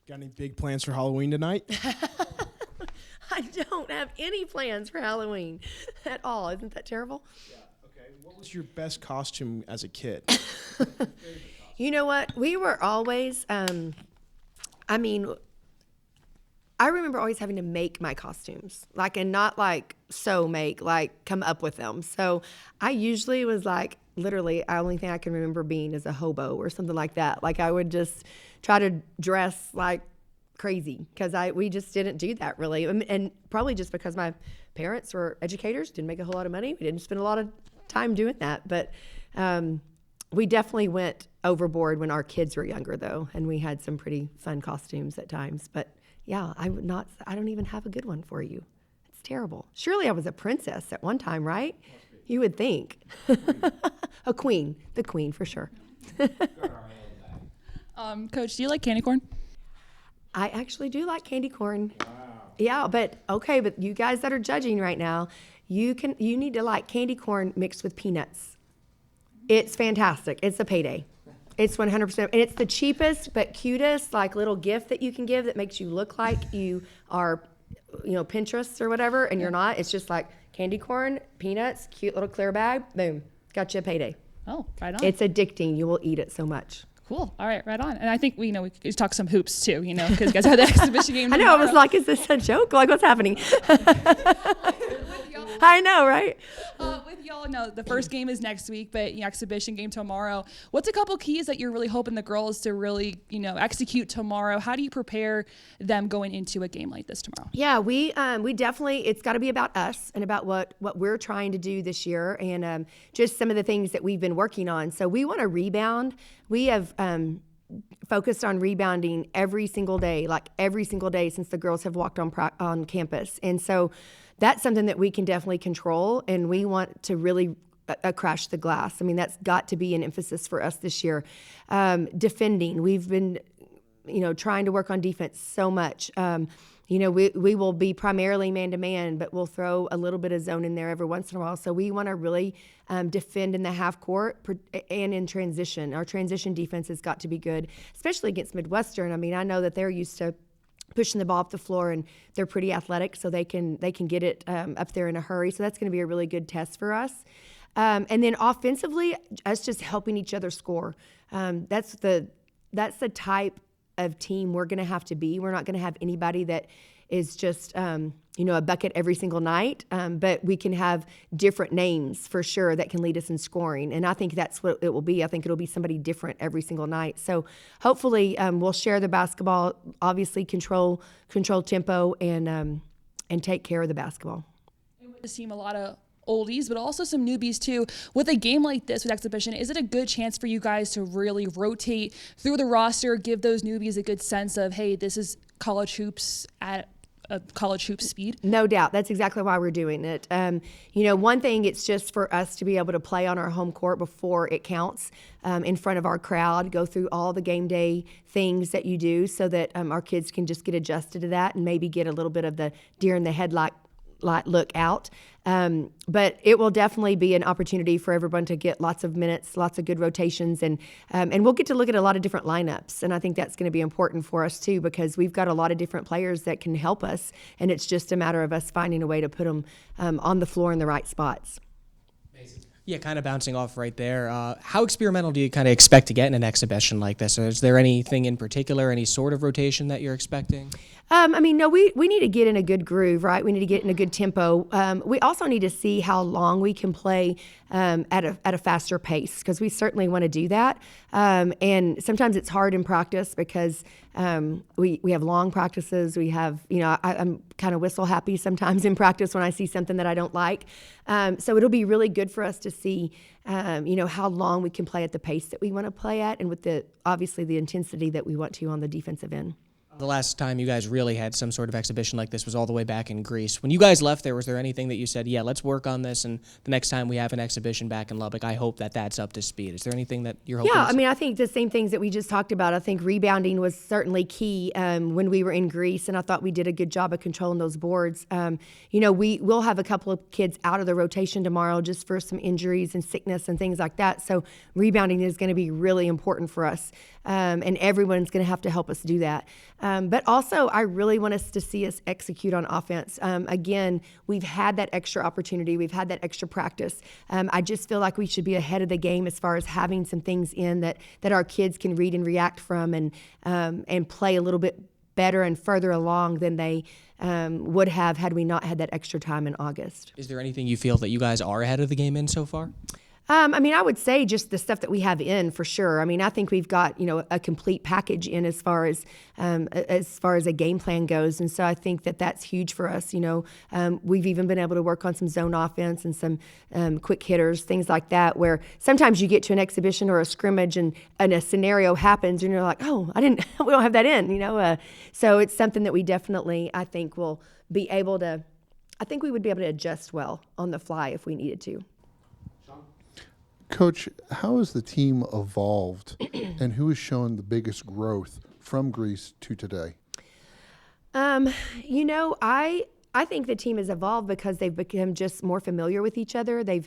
Got any big plans for Halloween tonight? I don't have any plans for Halloween at all. Isn't that terrible? Yeah. Okay. What was your best costume as a kid? You know what? We were always, I remember always having to make my costumes, and not come up with them. So I usually was literally, the only thing I can remember being is a hobo or something like that. I would just try to dress like crazy because we just didn't do that really. And probably just because my parents were educators, didn't make a whole lot of money. We didn't spend a lot of time doing that. But we definitely went overboard when our kids were younger though. And we had some pretty fun costumes at times. But yeah, I don't even have a good one for you. It's terrible. Surely I was a princess at one time, right? You would think. A queen. The queen for sure. Coach, do you like candy corn? I actually do like candy corn. Wow. Yeah, but you guys that are judging right now, you need to like candy corn mixed with peanuts. It's fantastic. It's a payday. It's 100%, and it's the cheapest but cutest little gift that you can give that makes you look like you are, Pinterest or whatever, and you're not. It's just candy corn, peanuts, cute little clear bag, boom, got you a payday. Oh, right on. It's addicting. You will eat it so much. Cool. All right, right on. And I think we could talk some hoops too, because you guys have the exhibition game tomorrow. I know. I was like, is this a joke? What's happening? I know, right? With y'all, the first game is next week, but exhibition game tomorrow. What's a couple keys that you're really hoping the girls to really, execute tomorrow? How do you prepare them going into a game like this tomorrow? Yeah, we definitely, it's got to be about us and about what we're trying to do this year and just some of the things that we've been working on. So we want to rebound. We have focused on rebounding every single day since the girls have walked on campus. And so that's something that we can definitely control, and we want to really crash the glass. I mean, that's got to be an emphasis for us this year. Defending, we've been, trying to work on defense so much. We will be primarily man-to-man, but we'll throw a little bit of zone in there every once in a while. So we want to really defend in the half court and in transition. Our transition defense has got to be good, especially against Midwestern. I mean, I know that they're used to pushing the ball up the floor, and they're pretty athletic, so they can get it up there in a hurry. So that's going to be a really good test for us. And then offensively, us just helping each other score. That's the type of team we're going to have to be. We're not going to have anybody that is just a bucket every single night, but we can have different names for sure that can lead us in scoring, and I think that's what it will be. I think it'll be somebody different every single night. So hopefully we'll share the basketball, obviously control tempo, and take care of the basketball. It seem a lot of oldies, but also some newbies too. With a game like this, with exhibition, is it a good chance for you guys to really rotate through the roster, give those newbies a good sense of, hey, this is college hoops at a college hoop speed? No doubt. That's exactly why we're doing it. One thing, it's just for us to be able to play on our home court before it counts in front of our crowd, go through all the game day things that you do so that our kids can just get adjusted to that and maybe get a little bit of the deer in the headlight look out. But it will definitely be an opportunity for everyone to get lots of minutes, lots of good rotations, and we'll get to look at a lot of different lineups. And I think that's going to be important for us too, because we've got a lot of different players that can help us, and it's just a matter of us finding a way to put them on the floor in the right spots. Yeah, kind of bouncing off right there. How experimental do you kind of expect to get in an exhibition like this? Is there anything in particular, any sort of rotation that you're expecting? No, we need to get in a good groove, right? We need to get in a good tempo. We also need to see how long we can play at a faster pace, because we certainly want to do that. And sometimes it's hard in practice because we have long practices. We have, I'm kind of whistle happy sometimes in practice when I see something that I don't like. So it'll be really good for us to see, how long we can play at the pace that we want to play at, and with obviously the intensity that we want to on the defensive end. The last time you guys really had some sort of exhibition like this was all the way back in Greece. When you guys left there, was there anything that you said, yeah, let's work on this, and the next time we have an exhibition back in Lubbock, I hope that's up to speed? Is there anything that you're hoping? Yeah, I think the same things that we just talked about. I think rebounding was certainly key when we were in Greece, and I thought we did a good job of controlling those boards. We will have a couple of kids out of the rotation tomorrow just for some injuries and sickness and things like that. So rebounding is going to be really important for us, and everyone's going to have to help us do that. But also, I really want us to see us execute on offense. Again, we've had that extra opportunity. We've had that extra practice. I just feel like we should be ahead of the game as far as having some things in that our kids can read and react from and play a little bit better and further along than they would have had we not had that extra time in August. Is there anything you feel that you guys are ahead of the game in so far? I mean, I would say just the stuff that we have in for sure. I mean, I think we've got a complete package in as far as a game plan goes, and so I think that that's huge for us. We've even been able to work on some zone offense and some quick hitters, things like that. Where sometimes you get to an exhibition or a scrimmage and a scenario happens, and you're like, oh, we don't have that in. So it's something that we definitely, I think, will be able to. I think we would be able to adjust well on the fly if we needed to. Coach, how has the team evolved and who has shown the biggest growth from Greece to today? I think the team has evolved because they've become just more familiar with each other. They're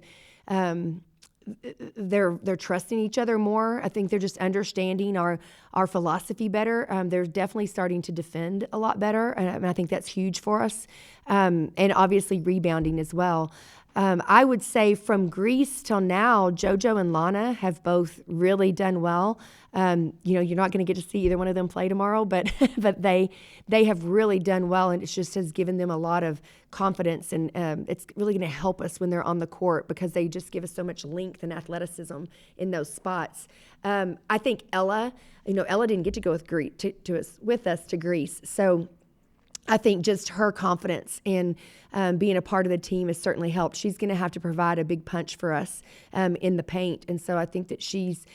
trusting each other more. I think they're just understanding our philosophy better. They're definitely starting to defend a lot better, and I think that's huge for us. And obviously rebounding as well. I would say from Greece till now, JoJo and Lana have both really done well. You're not going to get to see either one of them play tomorrow, but they have really done well, and it just has given them a lot of confidence, and it's really going to help us when they're on the court because they just give us so much length and athleticism in those spots. I think Ella didn't get to go with us to Greece, so I think just her confidence in being a part of the team has certainly helped. She's going to have to provide a big punch for us in the paint. And so I think that she's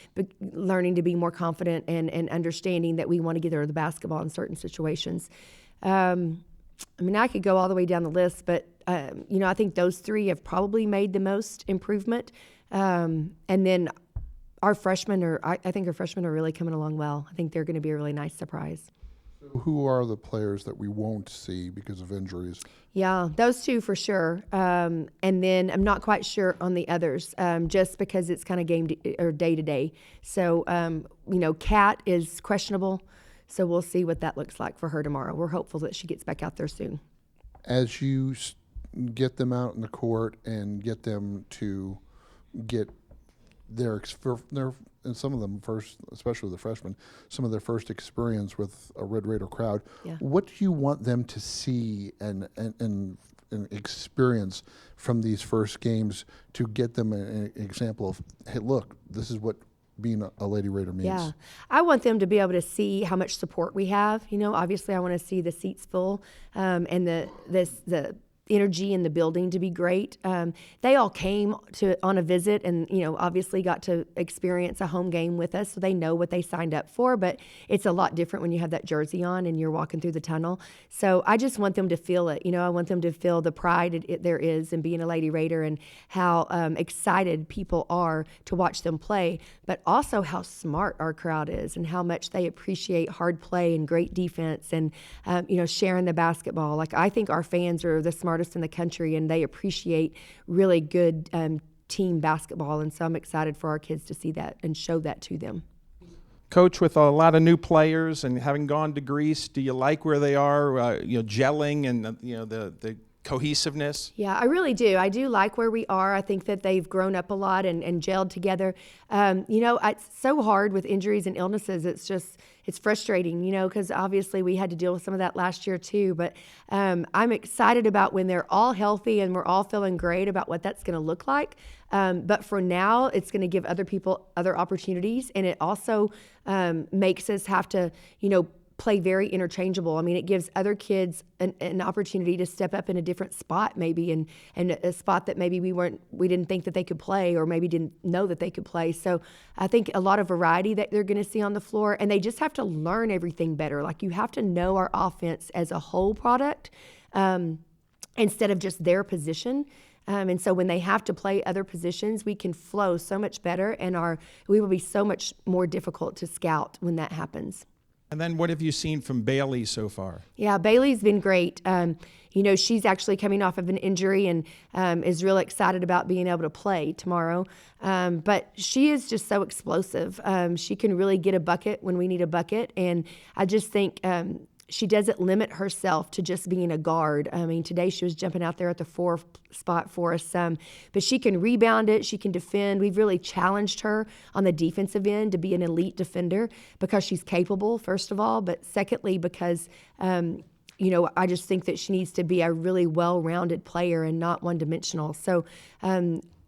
learning to be more confident and understanding that we want to get her the basketball in certain situations. I could go all the way down the list, but, I think those three have probably made the most improvement. And then our freshmen I think our freshmen are really coming along well. I think they're going to be a really nice surprise. Who are the players that we won't see because of injuries? Yeah, those two for sure. And then I'm not quite sure on the others, just because it's kind of day to day. So, Kat is questionable, so we'll see what that looks like for her tomorrow. We're hopeful that she gets back out there soon. As you get them out in the court and get them to get their and some of them first, especially the freshmen, some of their first experience with a Red Raider crowd. Yeah. What do you want them to see and experience from these first games to get them an example of, hey, look, this is what being a Lady Raider means? Yeah, I want them to be able to see how much support we have. Obviously I want to see the seats full and the energy in the building to be great. They all came on a visit and, obviously got to experience a home game with us, so they know what they signed up for, but it's a lot different when you have that jersey on and you're walking through the tunnel. So I just want them to feel it. I want them to feel the pride there is in being a Lady Raider and how excited people are to watch them play, but also how smart our crowd is and how much they appreciate hard play and great defense and, sharing the basketball. Like, I think our fans are the smartest in the country, and they appreciate really good team basketball, and so I'm excited for our kids to see that and show that to them. Coach, with a lot of new players and having gone to Greece, do you like where they are, gelling and the cohesiveness? Yeah, I really do. I do like where we are. I think that they've grown up a lot and gelled together. It's so hard with injuries and illnesses. It's frustrating, because obviously we had to deal with some of that last year too. But I'm excited about when they're all healthy and we're all feeling great about what that's going to look like. But for now, it's going to give other people other opportunities. And it also makes us have to, play very interchangeable. I mean, it gives other kids an opportunity to step up in a different spot maybe, and a spot that maybe we didn't think that they could play, or maybe didn't know that they could play. So I think a lot of variety that they're going to see on the floor, and they just have to learn everything better. Like, you have to know our offense as a whole product instead of just their position. And so when they have to play other positions, we can flow so much better, and we will be so much more difficult to scout when that happens. And then what have you seen from Bailey so far? Yeah, Bailey's been great. She's actually coming off of an injury and is real excited about being able to play tomorrow. But she is just so explosive. She can really get a bucket when we need a bucket. And I just think she doesn't limit herself to just being a guard. I mean, today she was jumping out there at the 4 spot for us, but she can rebound it, she can defend. We've really challenged her on the defensive end to be an elite defender because she's capable, first of all, but secondly, because I just think that she needs to be a really well-rounded player and not one-dimensional. So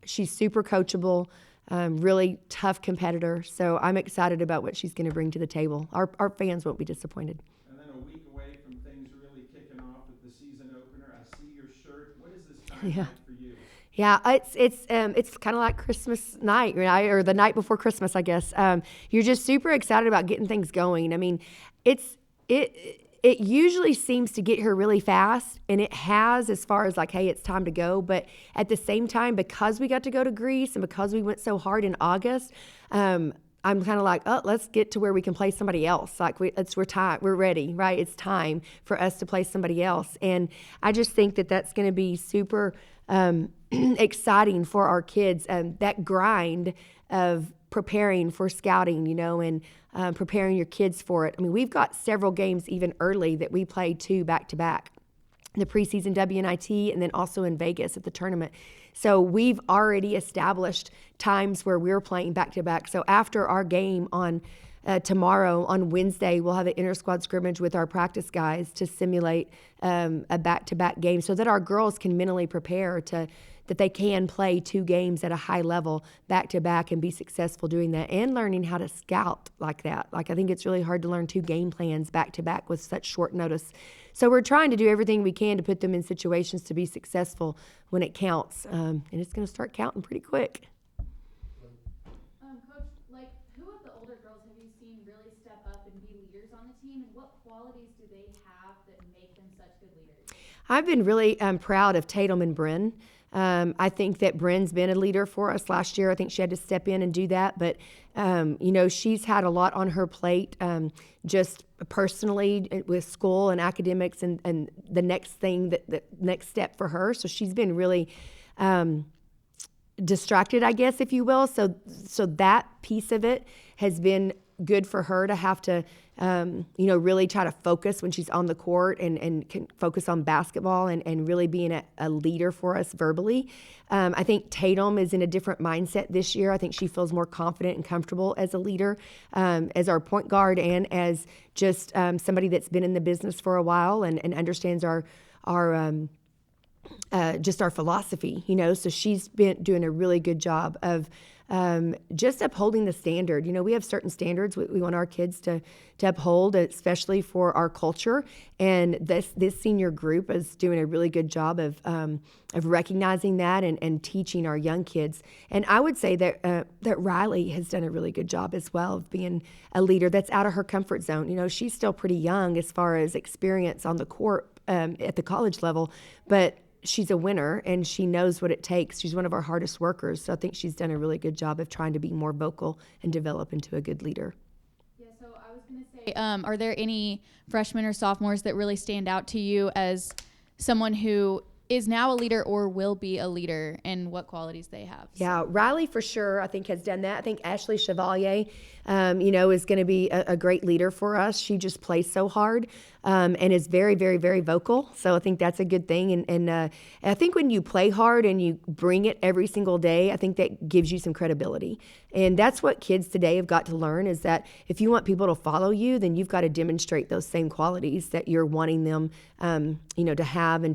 she's super coachable, really tough competitor. So I'm excited about what she's going to bring to the table. Our fans won't be disappointed. And then a week away from things really kicking off with the season opener, I see your shirt. What is this time like for you? Yeah, it's kind of like Christmas night, right? Or the night before Christmas, I guess. You're just super excited about getting things going. I mean, it usually seems to get here really fast, and it has as far as like, hey, it's time to go. But at the same time, because we got to go to Greece and because we went so hard in August, I'm kind of like, oh, let's get to where we can play somebody else. Like we're ready, right? It's time for us to play somebody else. And I just think that that's going to be super exciting for our kids. That grind of preparing for scouting, and preparing your kids for it. I mean, we've got several games even early that we played 2 back-to-back, the preseason WNIT and then also in Vegas at the tournament. So we've already established times where we're playing back-to-back. So after our game on tomorrow, on Wednesday, we'll have an inter-squad scrimmage with our practice guys to simulate a back-to-back game so that our girls can mentally prepare that they can play 2 games at a high level back-to-back and be successful doing that, and learning how to scout like that. Like, I think it's really hard to learn 2 game plans back-to-back with such short notice. So we're trying to do everything we can to put them in situations to be successful when it counts, and it's going to start counting pretty quick. Coach, who of the older girls have you seen really step up and be leaders on the team, and what qualities do they have that make them such good leaders? I've been really proud of Tatum and Bryn. I think that Bryn's been a leader for us last year. I think she had to step in and do that. But, she's had a lot on her plate just personally with school and academics and the next thing, the next step for her. So she's been really distracted, I guess, if you will. So that piece of it has been good for her to have to, really try to focus when she's on the court and can focus on basketball and really being a leader for us verbally. I think Tatum is in a different mindset this year. I think she feels more confident and comfortable as a leader, as our point guard and as just somebody that's been in the business for a while and understands our just our philosophy, So she's been doing a really good job of just upholding the standard. We have certain standards we want our kids to uphold, especially for our culture. And this senior group is doing a really good job of recognizing that and teaching our young kids. And I would say that Riley has done a really good job as well of being a leader that's out of her comfort zone. She's still pretty young as far as experience on the court at the college level, but she's a winner and she knows what it takes. She's one of our hardest workers. So I think she's done a really good job of trying to be more vocal and develop into a good leader. Yeah, so I was going to say, are there any freshmen or sophomores that really stand out to you as someone who is now a leader or will be a leader, and what qualities they have? Yeah, Riley for sure, I think, has done that. I think Ashley Chevalier, is going to be a great leader for us. She just plays so hard and is very, very, very vocal. So I think that's a good thing. And I think when you play hard and you bring it every single day, I think that gives you some credibility. And that's what kids today have got to learn, is that if you want people to follow you, then you've got to demonstrate those same qualities that you're wanting them, to have and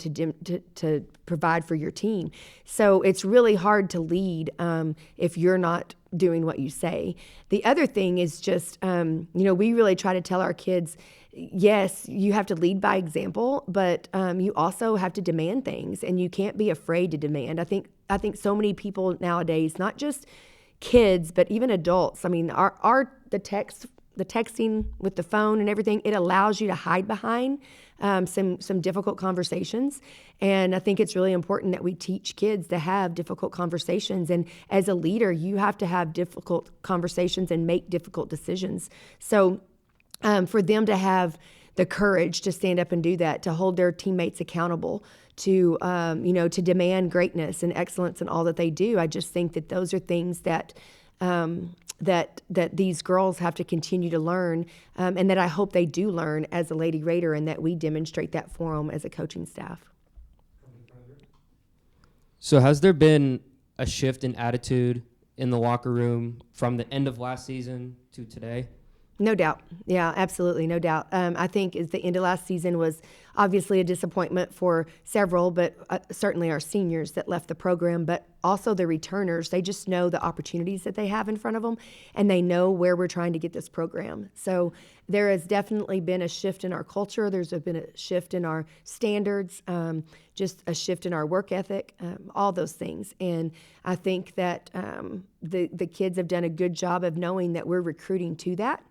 to provide for your team. So it's really hard to lead if you're not doing what you say. The other thing is just, we really try to tell our kids, yes, you have to lead by example, but you also have to demand things, and you can't be afraid to demand. I think so many people nowadays, not just kids, but even adults. I mean, the texting with the phone and everything, it allows you to hide behind some difficult conversations. And I think it's really important that we teach kids to have difficult conversations. And as a leader, you have to have difficult conversations and make difficult decisions. So for them to have the courage to stand up and do that, to hold their teammates accountable, to demand greatness and excellence in all that they do, I just think that those are things that that these girls have to continue to learn, and that I hope they do learn as a Lady Raider, and that we demonstrate that for them as a coaching staff. So has there been a shift in attitude in the locker room from the end of last season to today? No doubt. Yeah, absolutely. No doubt. I think the end of last season was obviously a disappointment for several, but certainly our seniors that left the program, but also the returners. They just know the opportunities that they have in front of them, and they know where we're trying to get this program. So there has definitely been a shift in our culture. There's been a shift in our standards, just a shift in our work ethic, all those things. And I think that the kids have done a good job of knowing that we're recruiting to that.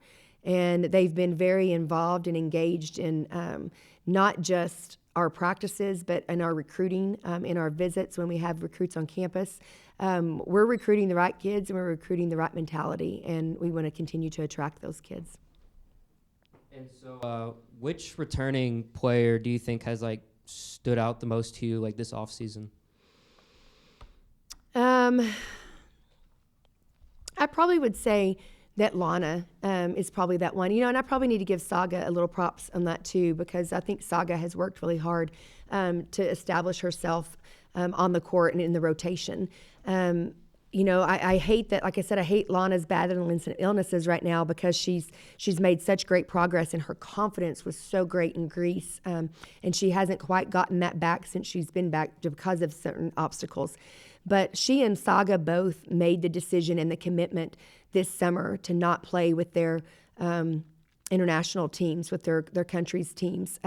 And they've been very involved and engaged in not just our practices, but in our recruiting, in our visits when we have recruits on campus. We're recruiting the right kids, and we're recruiting the right mentality, and we want to continue to attract those kids. And so which returning player do you think has like stood out the most to you like this off season? I probably would say that Lana is probably that one, and I probably need to give Saga a little props on that too, because I think Saga has worked really hard to establish herself on the court and in the rotation. I hate that, like I said, I hate Lana's battling some illnesses right now, because she's made such great progress, and her confidence was so great in Greece, and she hasn't quite gotten that back since she's been back because of certain obstacles. But she and Saga both made the decision and the commitment this summer to not play with their international teams, with their country's teams,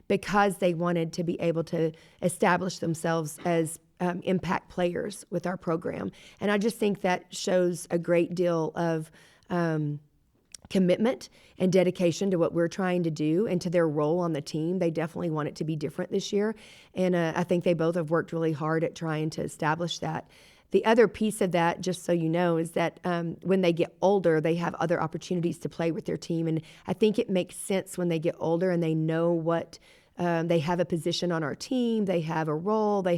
because they wanted to be able to establish themselves as impact players with our program. And I just think that shows a great deal of commitment and dedication to what we're trying to do and to their role on the team. They definitely want it to be different this year. And I think they both have worked really hard at trying to establish that. The other piece of that, just so you know, is that when they get older, they have other opportunities to play with their team. And I think it makes sense when they get older and they know what they have a position on our team, they have a role, they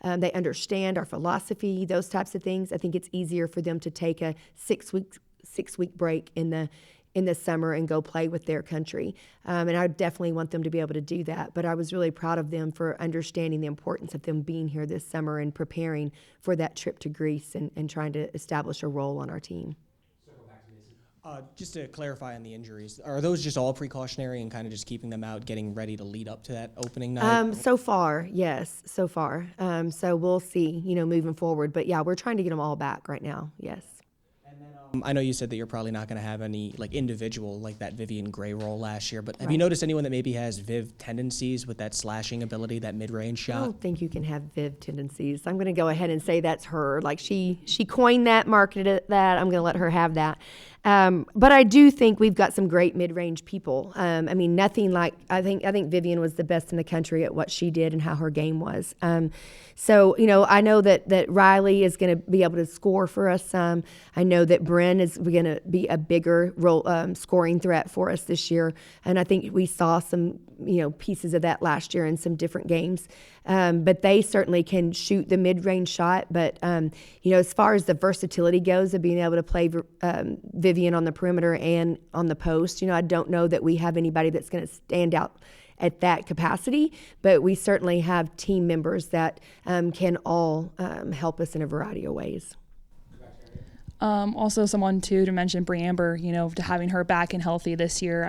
understand our philosophy, those types of things. I think it's easier for them to take a six-week break in the summer and go play with their country. And I definitely want them to be able to do that. But I was really proud of them for understanding the importance of them being here this summer and preparing for that trip to Greece and trying to establish a role on our team. Just to clarify on the injuries, are those just all precautionary and kind of just keeping them out, getting ready to lead up to that opening night? So far, yes, so far. So we'll see, moving forward. But yeah, we're trying to get them all back right now, yes. I know you said that you're probably not going to have any individual like that Vivian Gray role last year, but have you noticed anyone that maybe has Viv tendencies with that slashing ability, that mid-range shot? I don't think you can have Viv tendencies. I'm going to go ahead and say that's her. Like she coined that, marketed that. I'm going to let her have that. But I do think we've got some great mid-range people. Nothing like I think Vivian was the best in the country at what she did and how her game was. So I know that Riley is going to be able to score for us. I know that Bryn is going to be a bigger scoring threat for us this year, and I think we saw some pieces of that last year in some different games. But they certainly can shoot the mid-range shot. But as far as the versatility goes of being able to play Vivian on the perimeter and on the post, I don't know that we have anybody that's going to stand out at that capacity, but we certainly have team members that can all help us in a variety of ways. Also someone to mention Bryn Amber, to having her back and healthy this year.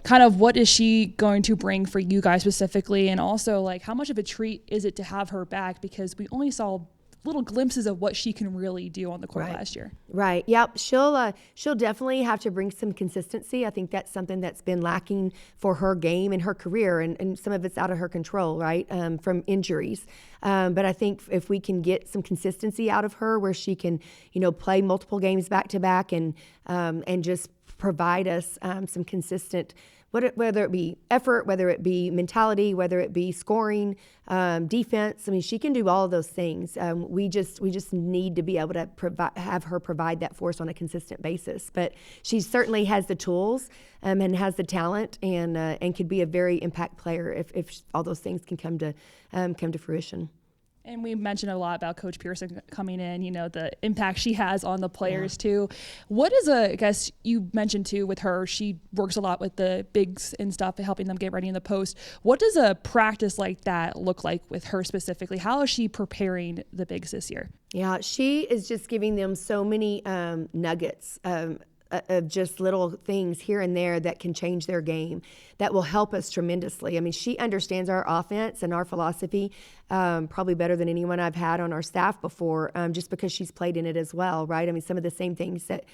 Kind of what is she going to bring for you guys specifically? And also how much of a treat is it to have her back? Because we only saw little glimpses of what she can really do on the court last year. Right. Yep. She'll definitely have to bring some consistency. I think that's something that's been lacking for her game and her career, and some of it's out of her control, right? From injuries. But I think if we can get some consistency out of her where she can, play multiple games back to back and just provide us some consistent, whether it be effort, whether it be mentality, whether it be scoring, defense. She can do all of those things. We just need to be able to have her provide that for us on a consistent basis. But she certainly has the tools and has the talent and could be a very impact player if all those things can come to fruition. And we mentioned a lot about Coach Pearson coming in, the impact she has on the players too. What is I guess you mentioned too with her, she works a lot with the bigs and stuff, helping them get ready in the post. What does a practice like that look like with her specifically? How is she preparing the bigs this year? Yeah, she is just giving them so many nuggets of just little things here and there that can change their game, that will help us tremendously. I mean, she understands our offense and our philosophy probably better than anyone I've had on our staff before, just because she's played in it as well, right? I mean, some of the same things that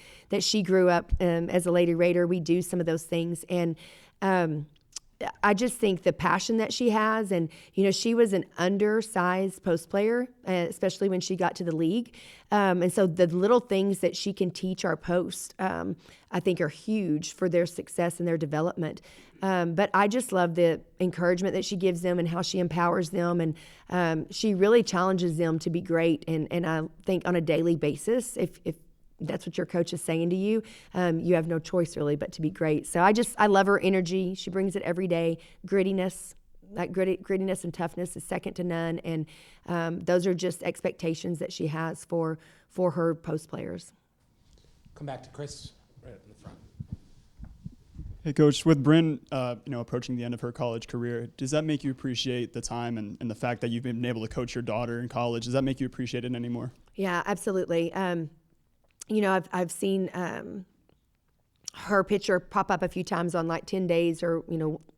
she grew up as a Lady Raider, we do some of those things. And I just think the passion that she has, and she was an undersized post player, especially when she got to the league, and so the little things that she can teach our post, I think, are huge for their success and their development. But I just love the encouragement that she gives them and how she empowers them, and she really challenges them to be great. And I think on a daily basis, if that's what your coach is saying to you, you have no choice really but to be great. So I love her energy. She brings it every day. Grittiness and toughness is second to none. And those are just expectations that she has for her post players. Come back to Chris right up in the front. Hey, Coach, with Bryn, approaching the end of her college career, does that make you appreciate the time and the fact that you've been able to coach your daughter in college? Does that make you appreciate it anymore? Yeah, absolutely. I've seen her picture pop up a few times on like 10 days or,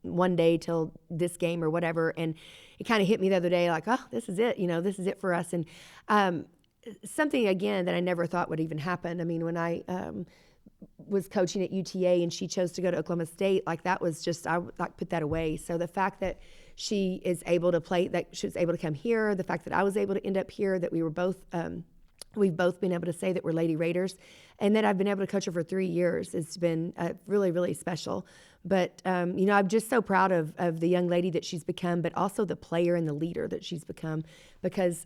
one day till this game or whatever. And it kind of hit me the other day like, oh, this is it. This is it for us. And something, again, that I never thought would even happen. I mean, when I was coaching at UTA and she chose to go to Oklahoma State, like that was just, I like put that away. So the fact that she is able to play, that she was able to come here, the fact that I was able to end up here, that we were both we've both been able to say that we're Lady Raiders, and that I've been able to coach her for 3 years. It's been really, really special. But, I'm just so proud of the young lady that she's become, but also the player and the leader that she's become, because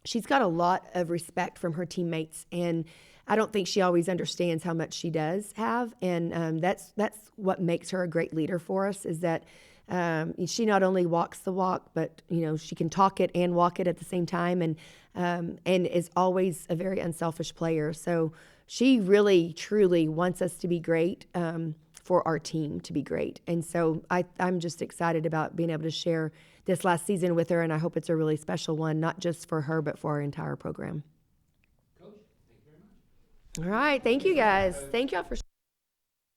she's got a lot of respect from her teammates, and I don't think she always understands how much she does have. And that's what makes her a great leader for us, is that she not only walks the walk, but she can talk it and walk it at the same time, and is always a very unselfish player. So she really, truly wants us to be great, for our team to be great. And so I'm just excited about being able to share this last season with her, and I hope it's a really special one, not just for her, but for our entire program. Coach, thank you very much. All right, thank you guys. Thank y'all for.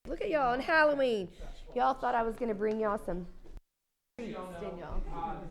Look at y'all on Halloween. Y'all thought I was going to bring y'all some. Didn't y'all?